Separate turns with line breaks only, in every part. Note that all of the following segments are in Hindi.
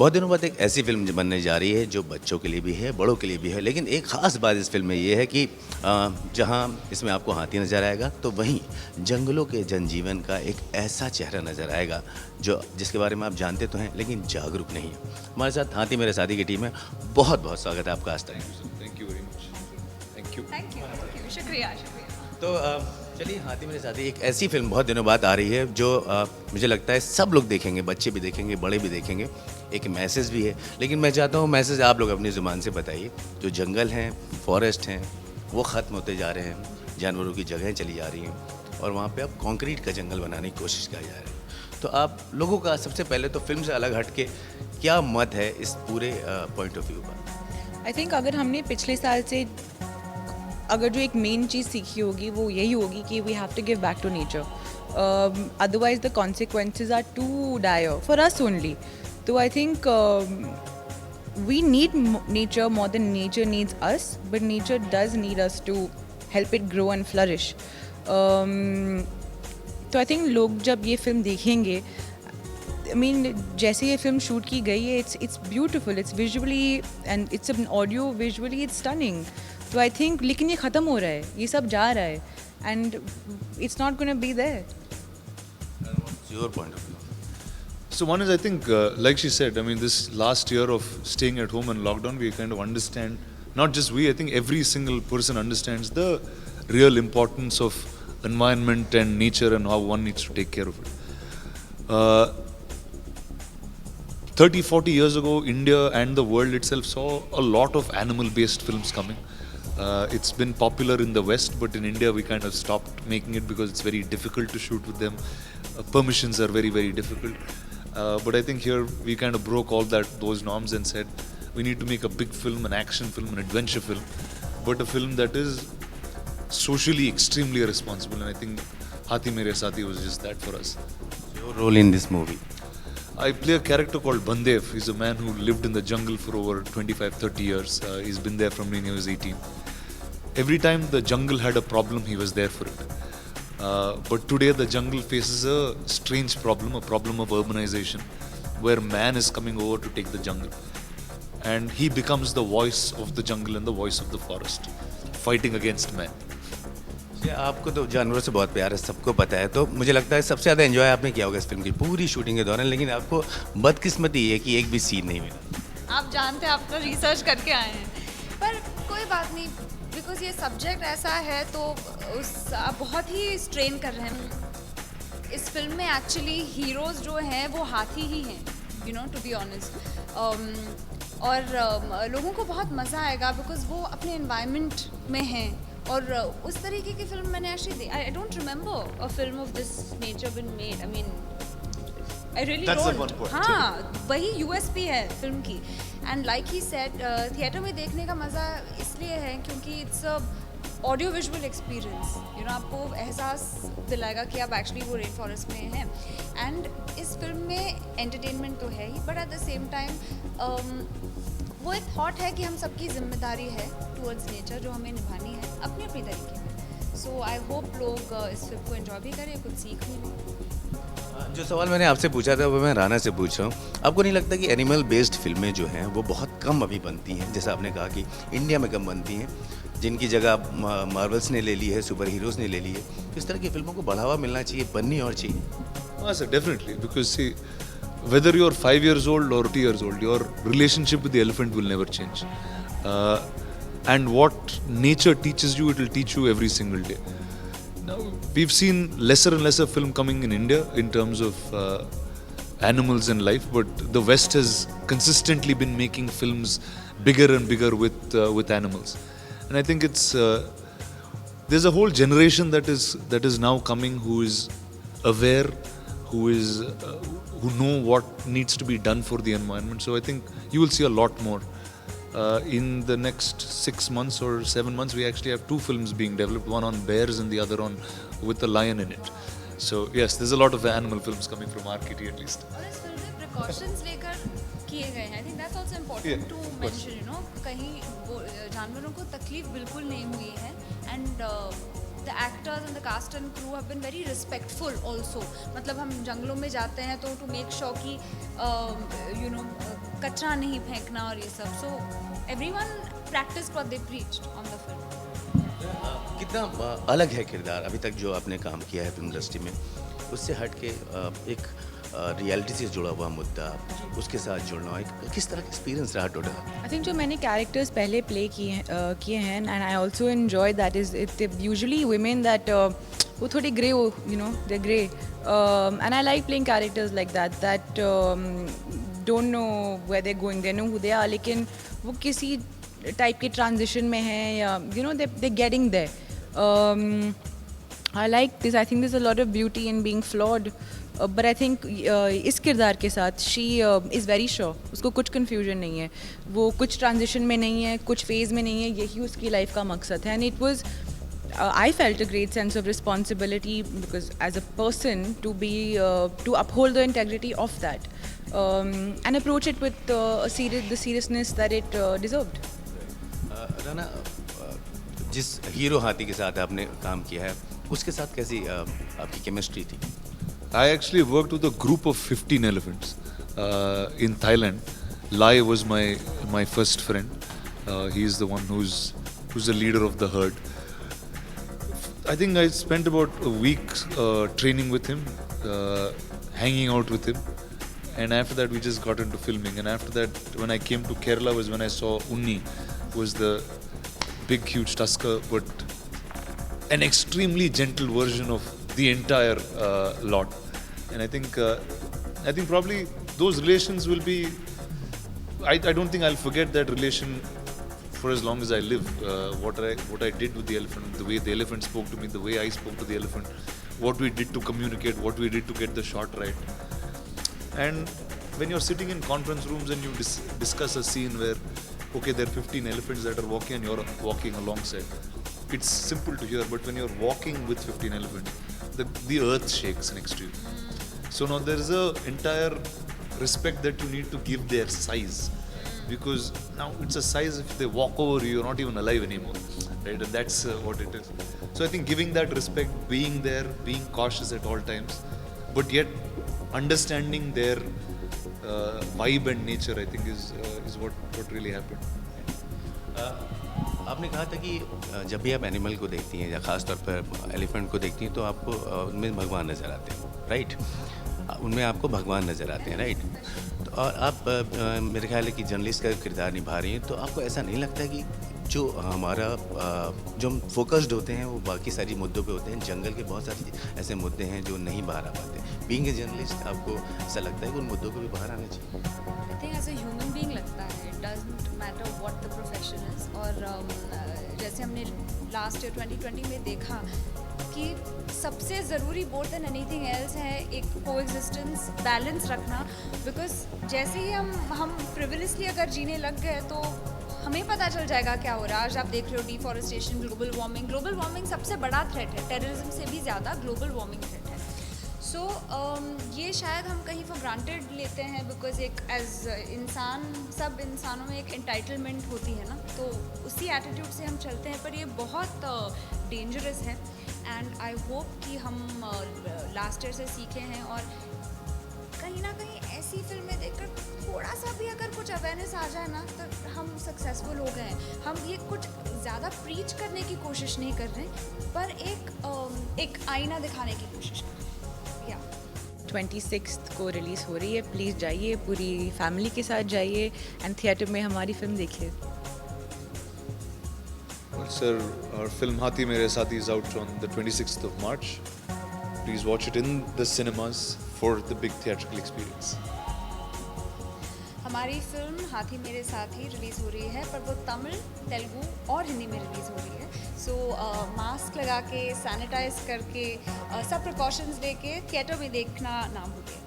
बहुत दिनों बाद एक ऐसी फिल्म बनने जा रही है जो बच्चों के लिए भी है, बड़ों के लिए भी है, लेकिन एक ख़ास बात इस फिल्म में ये है कि जहाँ इसमें आपको हाथी नज़र आएगा तो वहीं जंगलों के जनजीवन का एक ऐसा चेहरा नज़र आएगा जो जिसके बारे में आप जानते तो हैं लेकिन जागरूक नहीं है। हमारे साथ हाथी मेरे साथी की टीम है। बहुत बहुत स्वागत है आपका आज तक।
Thank you very much. Thank you.
Thank you, शुक्रिया शुक्रिया।
तो चलिए हाथी मेरे साथी एक ऐसी फिल्म बहुत दिनों बाद आ रही है जो मुझे लगता है सब लोग देखेंगे, बच्चे भी देखेंगे, बड़े भी देखेंगे। एक मैसेज भी है, लेकिन मैं चाहता हूँ मैसेज आप लोग अपनी ज़ुबान से बताइए। जो जंगल हैं, फॉरेस्ट हैं, वो ख़त्म होते जा रहे हैं, जानवरों की जगहें चली जा रही हैं और वहाँ पे अब कंक्रीट का जंगल बनाने की कोशिश की जा रही है। तो आप लोगों का सबसे पहले तो फिल्म से अलग हट के क्या मत है इस पूरे पॉइंट ऑफ व्यू पर?
आई थिंक अगर हमने पिछले साल से अगर जो एक मेन चीज़ सीखी होगी वो यही होगी कि we have to give back to nature, otherwise the consequences are too dire for us only. तो I think we need nature more than nature needs us, but nature does need us to help it grow and flourish. तो आई थिंक लोग जब ये फिल्म देखेंगे, आई मीन जैसे ये फिल्म शूट की गई है, it's beautiful, it's visually and it's an audio visually it's stunning. तो आई थिंक लेकिन ये ख़त्म हो रहा है, ये सब जा रहा है and it's not gonna be there.
Your point of view?
So one is, I think, like she said, I mean, this last year of staying at home and lockdown, we kind of understand, not just we, I think every single person understands the real importance of environment and nature and how one needs to take care of it. 30, 40 years ago, India and the world itself saw a lot of animal-based films coming. It's been popular in the West, but in India we kind of stopped making it because it's very difficult to shoot with them. Permissions are very, very difficult. But I think here we kind of broke all those norms and said we need to make a big film, an action film, an adventure film, but a film that is socially extremely responsible. And I think Hathi Mere Saathi was just that for us.
Your role in this movie?
I play a character called Bandev. He's a man who lived in the jungle for over 25, 30 years. He's been there from when he was 18. Every time the jungle had a problem, he was there for it. But today the jungle faces a strange problem, a problem of urbanization, where man is coming over to take the jungle. And he becomes the voice of the jungle and the voice of the forest, fighting against man.
आपको तो जानवरों से बहुत प्यार है, सबको पता है, तो मुझे लगता है सबसे ज़्यादा एंजॉय आपने किया होगा इस फिल्म की पूरी शूटिंग के दौरान, लेकिन आपको बदकिस्मती है कि एक भी सीन नहीं मिला.
आप जानते हैं, आप तो रिसर्च करके आए हैं, पर कोई बात नहीं, बिकॉज ये सब्जेक्ट ऐसा है तो आप बहुत ही स्ट्रेन कर रहे हैं. इस फिल्म में एक्चुअली हीरोज़ जो हैं वो हाथी ही हैं, you know, to be honest. और लोगों को बहुत मज़ा आएगा बिकॉज वो अपने एनवायरनमेंट में हैं. और उस तरीके की फिल्म मैंने actually, I don't remember a film of this nature been made. I mean I really don't. हाँ, वही यूएसपी है फिल्म की. And like he said, theatre में देखने का मज़ा इसलिए है क्योंकि it's a audio visual experience. You know, आपको एहसास दिलाएगा कि आप एक्चुअली वो रेन फॉरेस्ट में हैं. एंड इस फिल्म में एंटरटेनमेंट तो है ही, but at the same time वो एक थॉट है कि हम सबकी जिम्मेदारी है टूवर्ड्स नेचर जो हमें निभानी है अपने अपनी तरीके में. सो आई होप लोग इस फिल्म को एंजॉय भी करें, कुछ सीख भी लें.
जो सवाल मैंने आपसे पूछा था वो मैं राना से पूछ रहा हूँ. आपको नहीं लगता कि एनिमल बेस्ड फिल्में जो हैं वो बहुत कम अभी बनती हैं? जैसा आपने कहा कि इंडिया में कम बनती हैं, जिनकी जगह मार्वल्स ने ले ली है, सुपर हीरोज़ ने ले ली है. इस तरह की फिल्मों को बढ़ावा मिलना चाहिए, बननी और चाहिए.
Yes, sir, definitely. Because see, whether you're 5 years old or 2 years old, your relationship with the elephant will never change. And what nature teaches you, it will teach you every single day. Now, we've seen lesser and lesser film coming in India in terms of animals and life, but the West has consistently been making films bigger and bigger with animals. And I think it's there's a whole generation that is now coming who is aware, who know what needs to be done for the environment. So I think you will see a lot more. In the next 6 months or 7 months, we actually have 2 films being developed, one on bears and the other on with a lion in it. So yes, there's a lot of animal films coming from our kitty at least.
और इस फिल्म में प्रिकॉशंस लेकर किए गए हैं. I think that's also important to mention, you know, कहीं वो जानवरों को तकलीफ बिल्कुल नहीं हुई है. And the actors and the cast and crew have been very respectful also. मतलब हम जंगलों में जाते हैं तो to make sure कि you know कचरा नहीं फेंकना और ये सब. So everyone practiced what they preached on the film.
कितना अलग है किरदार अभी तक जो आपने काम किया है फिल्म इंडस्ट्री में, उससे हट के एक रियलिटी से जुड़ा हुआ मुद्दा, उसके साथ जुड़ना, एक किस तरह का एक्सपीरियंस रहा टोटल?
आई थिंक जो मैंने कैरेक्टर्स पहले प्ले किए हैं and I also enjoy that is it usually women that वो थोड़ी ग्रे हो, you know they grey, and I like playing characters like that don't know where they going, they know who they are, लेकिन वो किसी टाइप के ट्रांजिशन में हैं या you know they getting there. I like this. I think there's a lot of beauty in being flawed. But I think इस किरदार के साथ she is very sure. उसको कुछ confusion नहीं है. वो कुछ transition में नहीं है, कुछ phase में नहीं है. यही उसकी life का मकसद है. And it was, I felt a great sense of responsibility because as a person to be to uphold the integrity of that and approach it with the seriousness that it deserved.
Rana, जिस हीरो हाथी के साथ आपने काम किया है, उसके साथ कैसी आपकी केमिस्ट्री थी?
I actually worked with a group of 15 elephants in Thailand. Lai was my first friend. He's the one who's the leader of the herd. I think I spent about a week training with him, hanging out with him, and after that we just got into filming. And after that, when I came to Kerala, was when I saw Unni, was the big, huge tusker, but an extremely gentle version of the entire lot. And I think probably those relations will be. I don't think I'll forget that relation for as long as I live. What I did with the elephant, the way the elephant spoke to me, the way I spoke to the elephant, what we did to communicate, what we did to get the shot right. And when you're sitting in conference rooms and you discuss a scene where, okay, there are 15 elephants that are walking and you're walking alongside. It's simple to hear, but when you're walking with 15 elephants, the earth shakes next to you. So now there is a entire respect that you need to give their size, because now it's a size, if they walk over you, you're not even alive anymore, right? And that's what it is. So I think giving that respect, being there, being cautious at all times, but yet understanding their vibe and nature, I think is what really happened.
आपने कहा था कि जब भी आप एनिमल को देखती हैं या ख़ास तौर पर एलिफेंट को देखती हैं तो आपको उनमें भगवान नज़र आते हैं, राइट? उनमें आपको भगवान नज़र आते हैं, राइट? तो और आप मेरे ख्याल है कि जर्नलिस्ट का किरदार निभा रही हैं, तो आपको ऐसा नहीं लगता कि जो हमारा जो हम फोकस्ड होते हैं वो बाकी सारी मुद्दों पे होते हैं, जंगल के बहुत सारे ऐसे मुद्दे हैं जो नहीं बाहर आ पाते? बीइंग ए जर्नलिस्ट आपको ऐसा लगता है कि उन मुद्दों को भी बाहर आना चाहिए?
I think as a human being लगता है, it doesn't matter what the profession is. और जैसे हमने लास्ट ईयर 2020 में देखा कि सबसे ज़रूरी मोर देन एनीथिंग एल्स है एक कोएग्जिस्टेंस, बैलेंस रखना. बिकॉज जैसे ही हम फ्रिवलसली अगर जीने लग गए तो हमें पता चल जाएगा क्या हो रहा है. आज आप देख रहे हो डिफॉरेस्टेशन, ग्लोबल वार्मिंग सबसे बड़ा थ्रेट है, टेररिज्म से भी ज़्यादा ग्लोबल वार्मिंग थ्रेट है. सो ये शायद हम कहीं फॉर ग्रांटेड लेते हैं, बिकॉज एक एज इंसान, सब इंसानों में एक एंटाइटलमेंट होती है ना, तो उसी एटीट्यूड से हम चलते हैं. पर ये बहुत डेंजरस है एंड आई होप कि हम लास्ट ईयर से सीखे हैं और कहीं ना कहीं ऐसी फिल्में देखकर थोड़ा सा भी अगर कुछ अवेयरनेस आ जाए ना तो हम सक्सेसफुल हो गए हैं. हम ये कुछ ज़्यादा प्रीच करने की कोशिश नहीं कर रहे, पर एक आईना दिखाने की कोशिश कर रहे हैं.
26 को रिलीज़ हो रही है, प्लीज़ जाइए, पूरी फैमिली के साथ जाइए एंड थिएटर में हमारी फिल्म देखिए.
Well, sir, our film Hathi Mere Saathi is out on the 26th of March. Please watch it in the cinemas for the big theatrical experience.
हमारी फिल्म हाथी मेरे साथ ही रिलीज़ हो रही है, पर वो तमिल, तेलुगु और हिंदी में रिलीज़ हो रही है. सो मास्क लगा के, सैनिटाइज करके, सब प्रिकॉशंस लेके थिएटर में देखना ना भूलिए.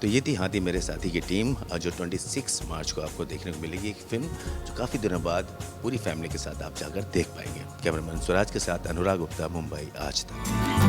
तो ये थी हाथी मेरे साथी की टीम जो 26 मार्च को आपको देखने को मिलेगी. एक फिल्म जो काफ़ी दिनों बाद पूरी फैमिली के साथ आप जाकर देख पाएंगे. कैमरामैन स्वराज के साथ अनुराग गुप्ता, मुंबई आज तक.